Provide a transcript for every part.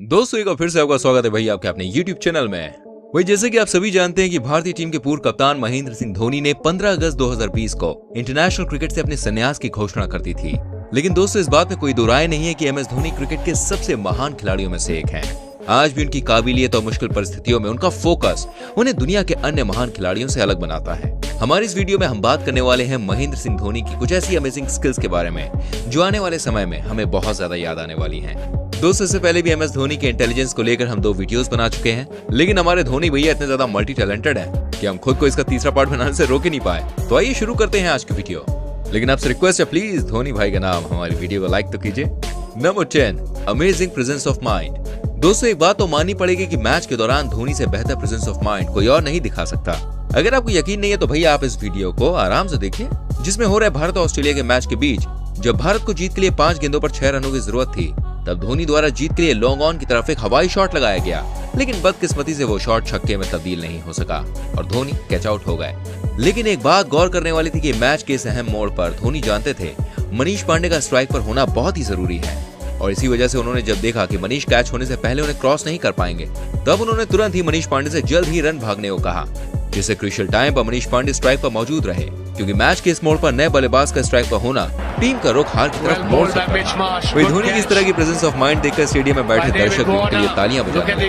दोस्तों एक बार फिर से आपका स्वागत है भाई आपके अपने YouTube चैनल में। वही जैसे कि आप सभी जानते हैं कि भारतीय टीम के पूर्व कप्तान महेंद्र सिंह धोनी ने 15 अगस्त 2020 को इंटरनेशनल क्रिकेट से अपने संन्यास की घोषणा कर दी थी। लेकिन दोस्तों इस बात में कोई दो राय नहीं है कि MS धोनी क्रिकेट के सबसे महान खिलाड़ियों में से एक हैं। आज भी उनकी काबिलियत और मुश्किल परिस्थितियों में उनका फोकस उन्हें दुनिया के अन्य महान खिलाड़ियों से अलग बनाता है। हमारी इस वीडियो में हम बात करने वाले हैं महेंद्र सिंह धोनी की कुछ ऐसी अमेजिंग स्किल्स के बारे में जो आने वाले समय में हमें बहुत ज्यादा याद आने वाली हैं। दोस्तों इससे पहले भी MS धोनी के इंटेलिजेंस को लेकर हम 2 वीडियोस बना चुके हैं, लेकिन हमारे धोनी भैया इतने ज्यादा मल्टी टैलेंटेड हैं कि हम खुद को इसका तीसरा पार्ट बनाने से रोक ही नहीं पाए। तो आइए शुरू करते हैं आज की वीडियो। लेकिन आपसे रिक्वेस्ट है प्लीज धोनी भाई के नाम हमारी वीडियो को लाइक तो कीजिए। Number 10, amazing presence of mind. दोस्तों एक बात तो माननी पड़ेगी कि मैच के दौरान धोनी से बेहतर प्रेजेंस ऑफ माइंड कोई और नहीं दिखा सकता। अगर आपको यकीन नहीं है तो भैया आप इस वीडियो को आराम से देखिए, जिसमें हो रहा है भारत और ऑस्ट्रेलिया के मैच के बीच। जब भारत को जीत के लिए 5 गेंदों पर 6 रनों की जरूरत थी, तब धोनी द्वारा जीत के लिए लॉन्ग ऑन की तरफ एक हवाई शॉट लगाया गया, लेकिन बदकिस्मती से वो शॉट छक्के में तब्दील नहीं हो सका और धोनी कैच आउट हो गए। लेकिन एक बात गौर करने वाली थी कि मैच के इस अहम मोड़ पर धोनी जानते थे मनीष पांडे का स्ट्राइक पर होना बहुत ही जरूरी है, और इसी वजह से उन्होंने जब देखा कि मनीष कैच होने से पहले उन्हें क्रॉस नहीं कर पाएंगे, तब उन्होंने तुरंत ही मनीष पांडे से जल्द ही रन भागने को कहा, जिससे क्रूशियल टाइम पर मनीष पांडे स्ट्राइक पर मौजूद रहे, क्योंकि मैच के इस मोड़ पर नए बल्लेबाज का स्ट्राइक पर होना टीम का रुख हार की तरफ मोड़ सकता है। वही धोनी की इस तरह की प्रेजेंस ऑफ माइंड देखकर स्टेडियम में बैठे दर्शक उनके लिए तालियां बजा रहे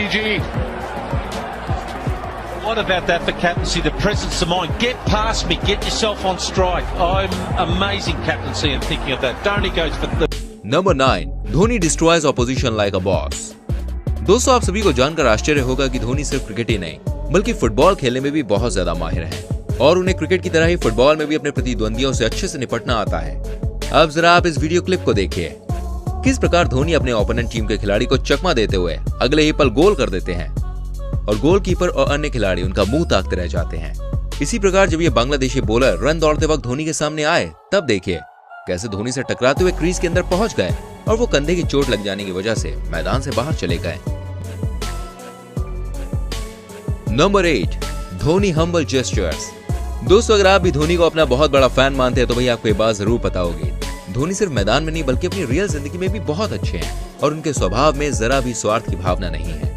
हैं। What about that for captaincy? The presence of mind. Get past me. Get yourself on strike. I'm amazing captaincy and thinking of that. Dhoni goes for the. Number 9. Dhoni destroys opposition like a boss. दोस्तों आप सभी को जानकर आश्चर्य होगा कि धोनी सिर्फ cricket ही नहीं बल्कि फुटबॉल खेलने में भी बहुत ज्यादा माहिर हैं, और उन्हें क्रिकेट की तरह ही फुटबॉल में भी अपने प्रतिद्वंदियों से अच्छे से निपटना आता है। अब जरा आप इस वीडियो क्लिप को देखिए, किस प्रकार धोनी अपने ओपोनेंट टीम के खिलाड़ी को चकमा देते हुए अगले ही पल गोल कर देते हैं, और गोलकीपर और अन्य खिलाड़ी उनका मुंह ताकते रह जाते हैं। इसी प्रकार जब ये बांग्लादेशी बॉलर रन दौड़ते वक्त धोनी के सामने आए, तब देखिए कैसे धोनी से टकराते हुए क्रीज के अंदर पहुंच गए और वो कंधे की चोट लग जाने की वजह से मैदान से बाहर चले गए। Number 8, Dhoni humble gestures. दोस्तों अगर आप भी धोनी को अपना बहुत बड़ा फैन मानते हैं तो भाई आपको ये बात जरूर पता होगी, धोनी सिर्फ मैदान में नहीं बल्कि अपनी रियल जिंदगी में भी बहुत अच्छे हैं, और उनके स्वभाव में जरा भी स्वार्थ की भावना नहीं है।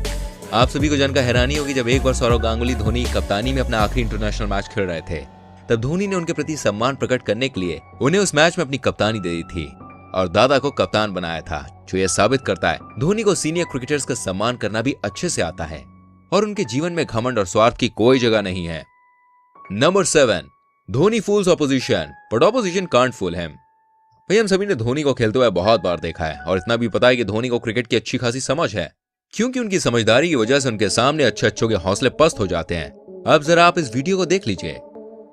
आप सभी को जानकर हैरानी होगी जब एक बार सौरव गांगुली धोनी कप्तानी में अपना आखिरी इंटरनेशनल मैच खेल रहे थे, तब धोनी ने उनके प्रति सम्मान प्रकट करने के लिए उन्हें उस मैच में अपनी कप्तानी दे दी थी और दादा को कप्तान बनाया था, जो यह साबित करता है धोनी को सीनियर क्रिकेटर्स का सम्मान करना भी अच्छे से आता है और उनके जीवन में घमंड और स्वार्थ की कोई जगह नहीं है। Number 7, Dhoni fools opposition but opposition can't fool him. भाई हम सभी ने धोनी को खेलते हुए बहुत बार देखा है, और इतना भी पता है कि धोनी को क्रिकेट की अच्छी खासी समझ है, क्योंकि उनकी समझदारी की वजह से उनके सामने अच्छों के हौसले पस्त हो जाते हैं। अब जरा आप इस वीडियो को देख लीजिए,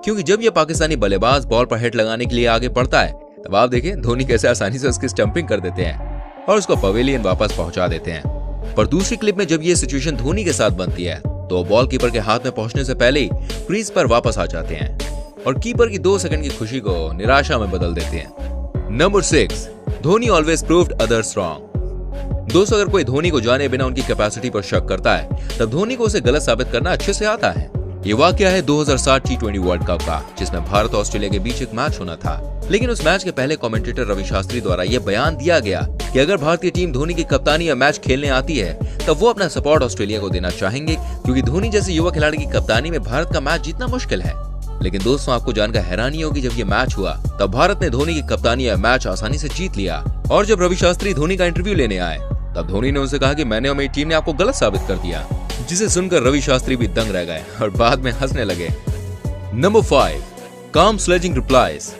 क्योंकि जब यह पाकिस्तानी बल्लेबाज बॉल पर हिट लगाने के लिए आगे बढ़ता है, तब आप देखें धोनी कैसे आसानी से उसकी स्टंपिंग कर देते हैं और उसको पवेलियन वापस पहुंचा देते हैं। पर दूसरी क्लिप में जब ये सिचुएशन धोनी के साथ बनती है, तो बॉल कीपर के हाथ में पहुंचने से पहले ही क्रीज पर वापस आ जाते हैं और कीपर की 2 सेकंड की खुशी को निराशा में बदल देते हैं। Number 6, Dhoni always proved others wrong. दोस्तों अगर कोई धोनी को जाने बिना उनकी कैपेसिटी पर शक करता है, तब धोनी को उसे गलत साबित करना अच्छे से आता है। ये वाकया है 2007 T20 वर्ल्ड कप का, जिसमें भारत और ऑस्ट्रेलिया के बीच एक मैच होना था, लेकिन उस मैच के पहले कमेंटेटर रवि शास्त्री द्वारा यह बयान दिया गया कि अगर भारतीय टीम धोनी की कप्तानी या मैच खेलने आती है, तब वो अपना सपोर्ट ऑस्ट्रेलिया को देना चाहेंगे, क्योंकि धोनी जैसे युवा खिलाड़ी की कप्तानी में भारत का मैच जीतना मुश्किल है। लेकिन दोस्तों आपको जानकर हैरानी होगी, जब ये मैच हुआ तब भारत ने धोनी की कप्तानी या मैच आसानी से जीत लिया, और जब रवि शास्त्री धोनी का इंटरव्यू लेने आए, तब धोनी ने उनसे कहा कि मैंने और मेरी टीम ने आपको गलत साबित कर दिया, जिसे सुनकर रवि शास्त्री भी दंग रह गए और बाद में हंसने लगे। नंबर 5, काम स्लेजिंग रिप्लाईज।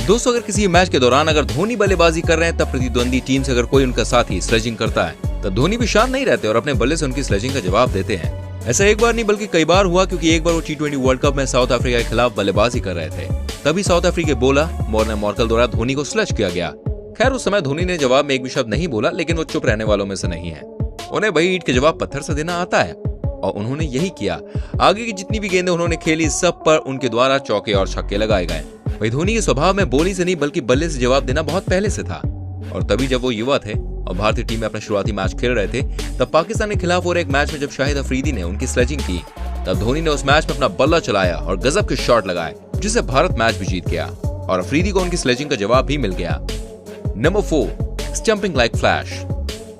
दोस्तों अगर किसी मैच के दौरान अगर धोनी बल्लेबाजी कर रहे हैं, तब प्रतिद्वंदी टीम से अगर कोई उनका साथी स्लेजिंग करता है, तब धोनी भी शांत नहीं रहते और अपने बल्ले से उनकी स्लेजिंग का जवाब देते हैं। ऐसा एक बार नहीं बल्कि कई बार हुआ, क्योंकि एक बार वो T20 वर्ल्ड कप में साउथ अफ्रीका के खिलाफ बल्लेबाजी कर रहे थे, तभी साउथ अफ्रीका के बॉलर मॉर्ने मॉर्कल द्वारा धोनी को स्लेज किया गया। खैर उस समय धोनी ने जवाब में एक भी शब्द नहीं बोला, लेकिन वो चुप रहने वालों में से नहीं है। उन्हें भाई ईंट के जवाब पत्थर से देना आता है, और उन्होंने यही किया। आगे की जितनी भी गेंदें उन्होंने खेली, सब पर उनके द्वारा चौके और छक्के लगाए गए। भाई धोनी के स्वभाव में बोली से नहीं बल्कि बल्ले से जवाब देना बहुत पहले से था, और तभी जब वो युवा थे और भारतीय टीम में अपना शुरुआती मैच खेल रहे थे, तब पाकिस्तान के खिलाफ हो रहे एक मैच में जब शाहिद अफरीदी ने उनकी स्लेजिंग की, तब धोनी ने उस मैच में अपना बल्ला चलाया और गजब के शॉट लगाए, जिससे भारत मैच भी जीत गया और अफरीदी को उनकी स्लेजिंग का जवाब भी मिल गया। Number 4, stumping like flash.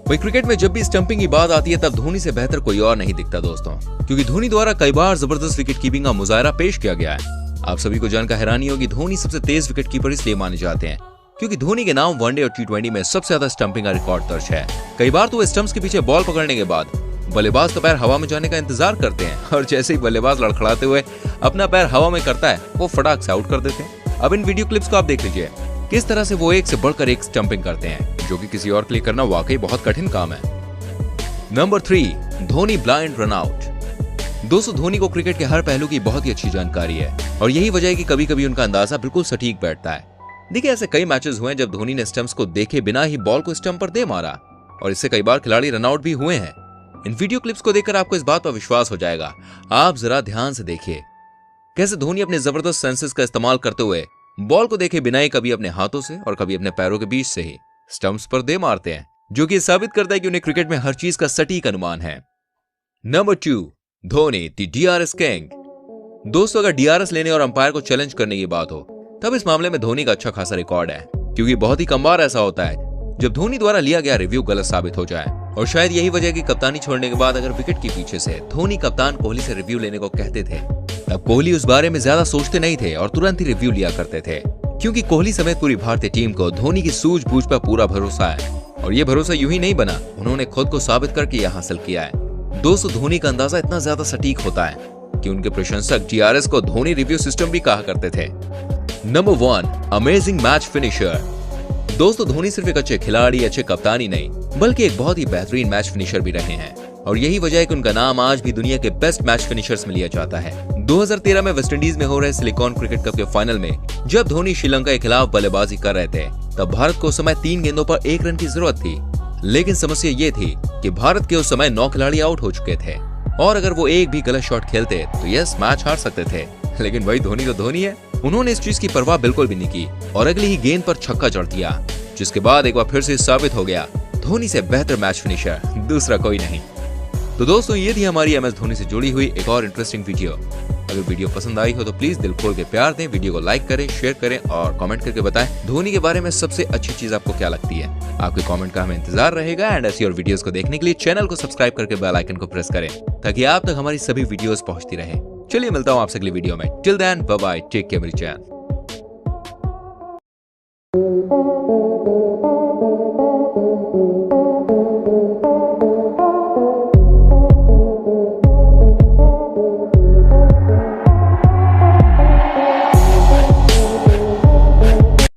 वही क्रिकेट में जब भी स्टंपिंग की बात आती है तब धोनी से बेहतर कोई और नहीं दिखता दोस्तों, क्योंकि धोनी द्वारा कई बार जबरदस्त विकेट कीपिंग का मुजाहरा पेश किया गया है। आप सभी को जानकर हैरानी होगी, धोनी सबसे तेज विकेट कीपर इसलिए माने जाते हैं क्योंकि धोनी के नाम वनडे और T20 में सबसे ज्यादा स्टंपिंग का रिकॉर्ड दर्ज है। कई बार तो वो स्टंप्स के पीछे बॉल पकड़ने के बाद बल्लेबाज का पैर हवा में जाने का इंतजार करते हैं और जैसे ही बल्लेबाज लड़खड़ाते हुए अपना पैर हवा में करता है वो फटाक से आउट कर देते हैं। अब इन वीडियो क्लिप्स को आप देख लीजिए किस तरह से वो एक से बढ़कर एक स्टंपिंग करते हैं, जो कि किसी और के लिए करना वाकई बहुत कठिन काम है। Number 3, Dhoni blind run out. दोस्तों, धोनी को क्रिकेट के हर पहलू की बहुत ही अच्छी जानकारी है और यही वजह है कि कभी कभी उनका अंदाजा बिल्कुल सटीक बैठता है। देखिए, ऐसे कई मैचेस हुए हैं जब धोनी ने स्टंप्स को देखे बिना ही बॉल को स्टंप पर दे मारा और इससे कई बार खिलाड़ी रन आउट भी हुए हैं। इन वीडियो क्लिप्स को देखकर आपको इस बात पर विश्वास हो जाएगा। आप जरा ध्यान से देखिए कैसे धोनी अपने जबरदस्त सेंसेस का इस्तेमाल करते हुए बॉल को देखे बिना ही कभी अपने हाथों से और कभी अपने पैरों के बीच से ही स्टंप्स पर दे मारते हैं, जो कि साबित करता है कि उन्हें क्रिकेट में हर चीज का सटीक अनुमान है। Number 2, Dhoni the DRS king. दोस्तों, अगर DRS लेने और अंपायर को चैलेंज करने की बात हो तब इस मामले में धोनी का अच्छा खासा रिकॉर्ड है, क्योंकि बहुत ही कम बार ऐसा होता है जब धोनी द्वारा लिया गया रिव्यू गलत साबित हो जाए। और शायद यही वजह है कि कप्तानी छोड़ने के बाद अगर विकेट के पीछे से धोनी कप्तान कोहली से रिव्यू लेने को कहते थे तब कोहली उस बारे में ज्यादा सोचते नहीं थे और तुरंत ही रिव्यू लिया करते थे, क्योंकि कोहली समेत पूरी भारतीय टीम को धोनी की सूझबूझ पर पूरा भरोसा है और ये भरोसा यूं ही नहीं बना, उन्होंने खुद को साबित करके यह हासिल किया है। दोस्तों, धोनी का अंदाजा इतना ज्यादा सटीक होता है कि उनके प्रशंसक DRS को धोनी रिव्यू सिस्टम भी कहा करते थे। Number 1, amazing match finisher. दोस्तों, धोनी सिर्फ एक अच्छे खिलाड़ी, अच्छे कप्तानी नहीं बल्कि एक बहुत ही बेहतरीन मैच फिनिशर भी रहे हैं और यही वजह है कि उनका नाम आज भी दुनिया के बेस्ट मैच फिनिशर्स में लिया जाता है। 2013 में वेस्टइंडीज में हो रहे सिलिकॉन क्रिकेट कप के फाइनल में जब धोनी श्रीलंका के खिलाफ बल्लेबाजी कर रहे थे तब भारत को उस समय 3 गेंदों पर 1 रन की जरूरत थी, लेकिन समस्या ये थी कि भारत के उस समय 9 खिलाड़ी आउट हो चुके थे और अगर वो एक भी गलत शॉट खेलते तो यस मैच हार सकते थे। लेकिन वही धोनी तो धोनी है, उन्होंने इस चीज की परवाह बिल्कुल भी नहीं की और अगली ही गेंद पर छक्का जड़ दिया, जिसके बाद एक बार फिर से साबित हो गया धोनी से बेहतर मैच फिनिशर दूसरा कोई नहीं। तो दोस्तों, ये थी हमारी MS धोनी से जुड़ी हुई एक और इंटरेस्टिंग वीडियो। अगर वीडियो पसंद आई हो तो प्लीज दिल खोल के प्यार दें, वीडियो को लाइक करें, शेयर करें और कमेंट करके बताएं धोनी के बारे में सबसे अच्छी चीज आपको क्या लगती है। आपके कमेंट का हमें इंतजार रहेगा एंड ऐसी और वीडियोस को देखने के लिए चैनल को सब्सक्राइब करके बेल आइकन को प्रेस करें ताकि आप तक हमारी सभी वीडियोस पहुंचती रहे। चलिए मिलता हूं आपसे अगली वीडियो में। Till then bye bye, take care मेरी चैन।